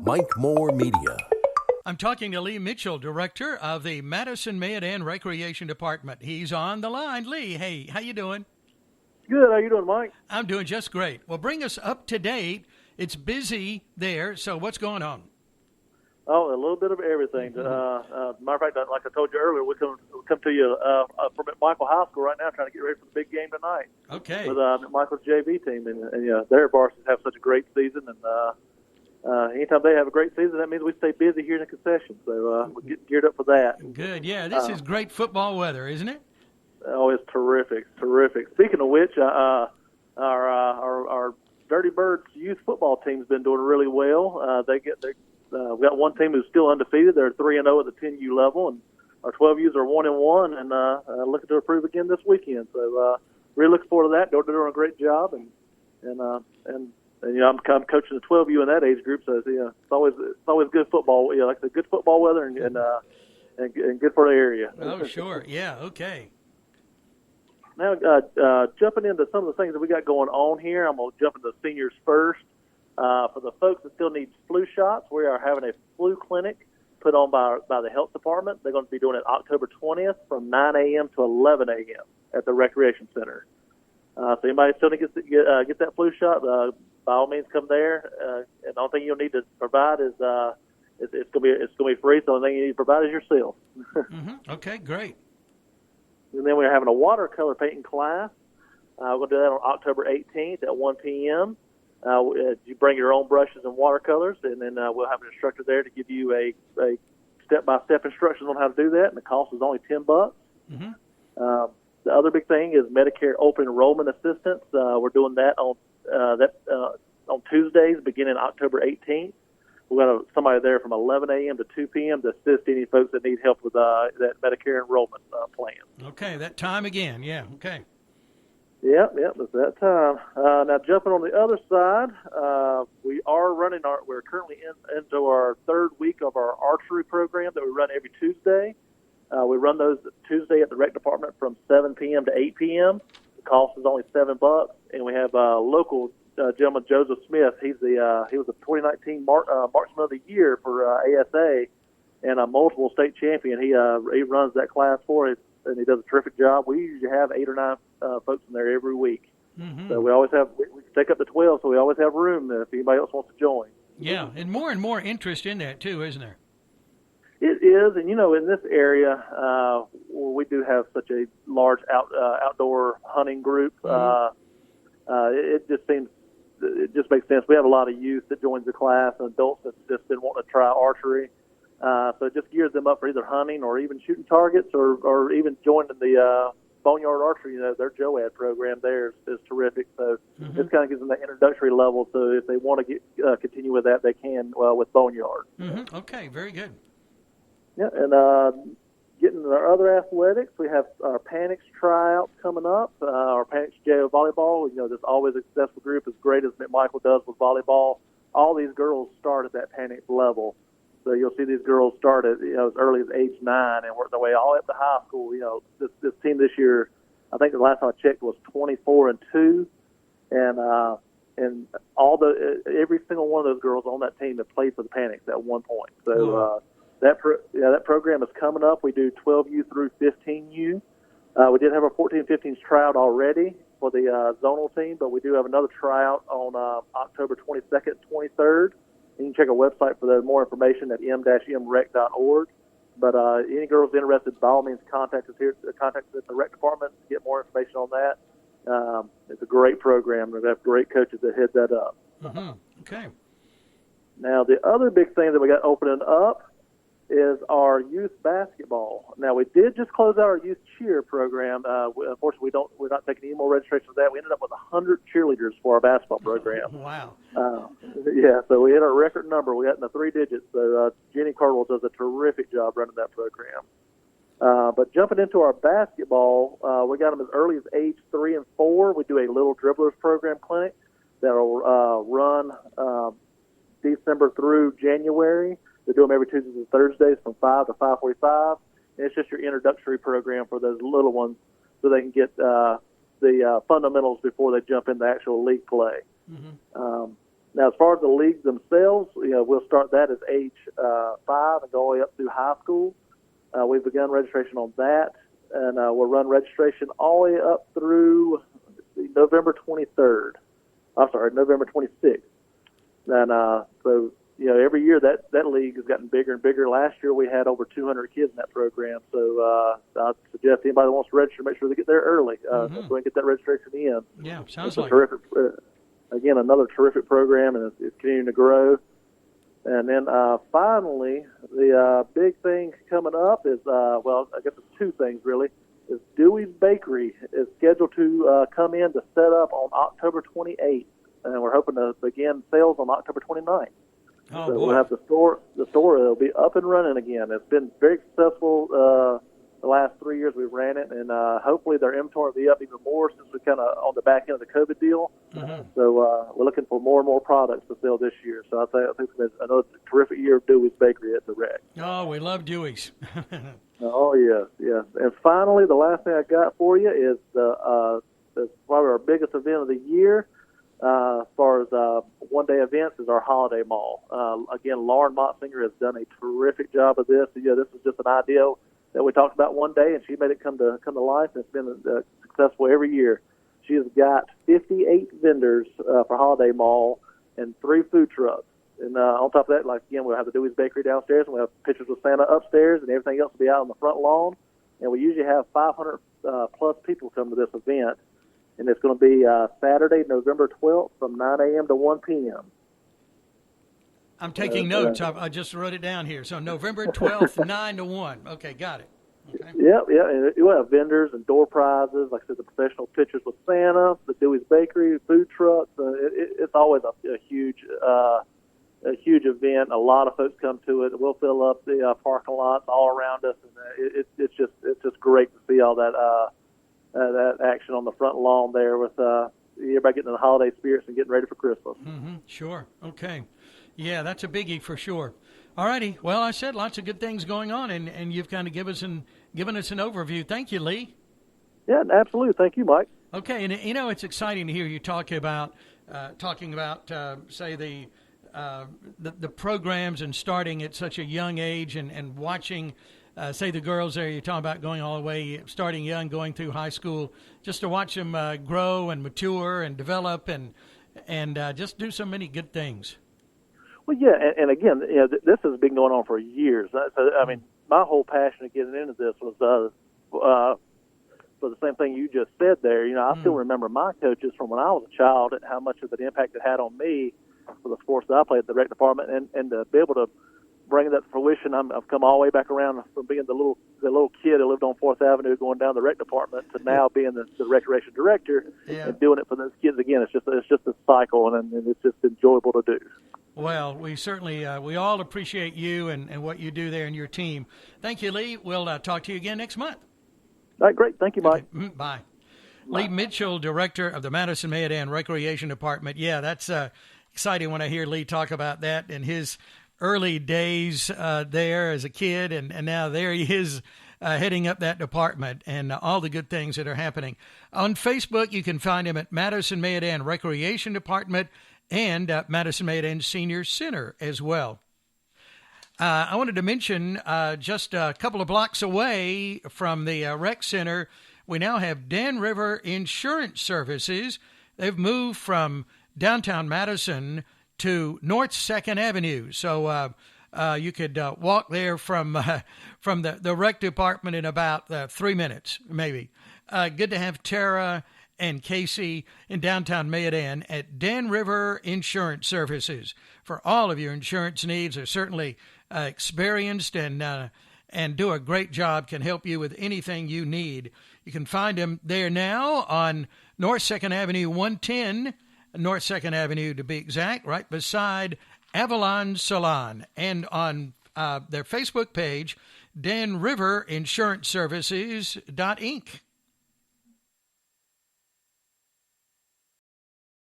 Mike Moore Media. I'm talking to Lee Mitchell, director of the Madison-Mayodan Recreation Department. He's on the line. Lee, hey, how you doing? Good. How you doing, Mike? I'm doing just great. Well, bring us up to date. It's busy there, so what's going on? Oh, a little bit of everything. Matter of fact, like I told you earlier, we come to you from Michael High School right now, trying to get ready for the big game tonight. Okay. With Michael's JV team, and their varsities have such a great season, and anytime they have a great season, that means we stay busy here in the concession. So we're getting geared up for that. Good. Yeah, this is great football weather, isn't it? Oh, it's terrific. Speaking of which, our Dirty Birds youth football team's been doing really well. We've got one team who's still undefeated. They're 3-0 at the 10U level, and our 12Us are 1-1, and looking to improve again this weekend. So really looking forward to that. They're doing a great job, and I'm coaching the 12U in that age group, so it's always good football. Like the good football weather and good for the area. Oh, sure. Yeah. Okay. Now, jumping into some of the things that we got going on here, I'm going to jump into the seniors first. For the folks that still need flu shots, we are having a flu clinic put on by the health department. They're going to be doing it October 20th from 9 a.m. to 11 a.m. at the recreation center. So anybody still needs to get that flu shot, by all means come there. And the only thing you'll need to provide is it's going to be free. So the only thing you need to provide is yourself. Okay, great. And then we're having a watercolor painting class. We're going to do that on October 18th at 1 p.m. You bring your own brushes and watercolors, and then we'll have an instructor there to give you a step-by-step instructions on how to do that, and the cost is only $10. Mm-hmm. The other big thing is Medicare open enrollment assistance. We're doing that on Tuesdays beginning October 18th. We've got somebody there from 11 a.m. to 2 p.m. to assist any folks that need help with that Medicare enrollment plan. Okay, that time again. Yeah, okay. Yep, it's that time. Now, jumping on the other side, we're currently into our third week of our archery program that we run every Tuesday. We run those Tuesday at the rec department from 7 p.m. to 8 p.m. The cost is only $7, and we have local gentleman Joseph Smith. He was a 2019 Marksman of the Year for ASA and a multiple state champion. He runs that class for us, and he does a terrific job. We usually have 8 or 9 folks in there every week. Mm-hmm. So we always have we take up to 12, so we always have room if anybody else wants to join. Yeah, and more interest in that too, isn't there? It is, and in this area, we do have such a large outdoor hunting group. Mm-hmm. It just makes sense. We have a lot of youth that joins the class and adults that just been wanting to try archery. So it just gears them up for either hunting or even shooting targets or even joining the Boneyard Archery. Their JOAD program there is terrific. So this kind of gives them that introductory level. So if they want to continue with that, they can with Boneyard. Mm-hmm. Okay, very good. Yeah, and getting to our other athletics, we have our Panics tryouts coming up. Our Panics JO volleyball, there's always a successful group as great as McMichael does with volleyball. All these girls start at that Panics level. So you'll see these girls start at as early as age 9 and work their way all up to high school. This team this year, I think the last time I checked was 24-2, and every single one of those girls on that team have played for the Panics at one point. So that program is coming up. We do 12U through 15U. We did have our 14-15s tryout already for the zonal team, but we do have another tryout on October 22nd, 23rd. You can check our website for more information at m-mrec.org. But any girls interested, by all means, contact us at the rec department to get more information on that. It's a great program. We have great coaches that head that up. Mm-hmm. Okay. Now, the other big thing that we got opening up is our youth basketball. Now, we did just close out our youth cheer program. Unfortunately, we're not taking any more registration for that. We ended up with 100 cheerleaders for our basketball program. Wow. So we hit our record number. We got in the 3 digits. So Jenny Cardwell does a terrific job running that program. But jumping into our basketball, we got them as early as age 3 and 4. We do a little dribblers program clinic that will run December through January. They do them every Tuesdays and Thursdays from 5 to 5:45. And it's just your introductory program for those little ones so they can get the fundamentals before they jump into actual league play. Mm-hmm. Now, as far as the leagues themselves, we'll start that as age 5 and go all the way up through high school. We've begun registration on that, and we'll run registration all the way up through November 23rd. I'm sorry, November 26th. And so, every year that league has gotten bigger and bigger. Last year we had over 200 kids in that program. So I suggest anybody that wants to register, make sure they get there early. So we can get that registration in. Yeah, sounds it's like terrific. Again, another terrific program, and it's continuing to grow. And then finally, the big thing coming up is, I guess it's two things really, is Dewey's Bakery is scheduled to come in to set up on October 28th. And we're hoping to begin sales on October 29th. Oh, so boy. we'll have the store will be up and running again. It's been very successful the last 3 years we've ran it, and hopefully their inventory will be up even more since we're kind of on the back end of the COVID deal. Mm-hmm. So we're looking for more and more products to sell this year. So I think it's another terrific year of Dewey's Bakery at the Rec. Oh, we love Dewey's. Oh, yes. And finally, the last thing I got for you is probably our biggest event of the year. As far as one-day events is our holiday mall. Again, Lauren Motzinger has done a terrific job of this. This is just an idea that we talked about one day, and she made it come to life, and it's been successful every year. She has got 58 vendors for holiday mall and 3 food trucks. And on top of that, we'll have the Dewey's Bakery downstairs, and we'll have pictures of Santa upstairs, and everything else will be out on the front lawn. And we usually have 500 plus people come to this event. And it's going to be Saturday, November 12th from 9 a.m. to 1 p.m. I'm taking notes. I just wrote it down here. So November 12th, 9 to 1. Okay, got it. Okay. Yeah. And we'll have vendors and door prizes. Like I said, the professional pictures with Santa, the Dewey's Bakery, food trucks. It's always a huge event. A lot of folks come to it. We'll fill up the parking lots all around us, and it's just great to see all that action on the front lawn there with everybody getting in the holiday spirits and getting ready for Christmas. Mm-hmm. Sure. Okay. Yeah, that's a biggie for sure. All righty. Well, I said lots of good things going on, and you've kind of given us an overview. Thank you, Lee. Yeah, absolutely. Thank you, Mike. Okay, and it's exciting to hear you talking about say the programs and starting at such a young age and watching. Say the girls there, you're talking about going all the way, starting young, going through high school, just to watch them grow and mature and develop and just do so many good things. Well, yeah, and again, this has been going on for years. I mean, my whole passion of getting into this was for the same thing you just said there. I still remember my coaches from when I was a child and how much of an impact it had on me for the sports that I played at the rec department, and to be able to bring that to fruition. I've come all the way back around from being the little kid who lived on 4th Avenue going down the rec department to now being the recreation director and doing it for those kids again. It's just a cycle, and it's just enjoyable to do. Well, we certainly we all appreciate you and what you do there and your team. Thank you, Lee. We'll talk to you again next month. All right, great. Thank you, Mike. Okay. Bye. Lee Mitchell, Director of the Madison-Mayodan Recreation Department. Yeah, that's exciting when I hear Lee talk about that and his early days there as a kid, and now there he is heading up that department and all the good things that are happening. On Facebook, you can find him at Madison-Mayodan Recreation Department and Madison-Mayodan Senior Center as well. I wanted to mention just a couple of blocks away from the rec center, we now have Dan River Insurance Services. They've moved from downtown Madison to North 2nd Avenue. So you could walk there from the rec department in about 3 minutes, maybe. Good to have Tara and Casey in downtown Mayodan at Dan River Insurance Services. For all of your insurance needs, they're certainly experienced and do a great job, can help you with anything you need. You can find them there now on North 2nd Avenue 110, North 2nd Avenue to be exact, right beside Avalon Salon, and on their Facebook page, Dan River Insurance Services Inc.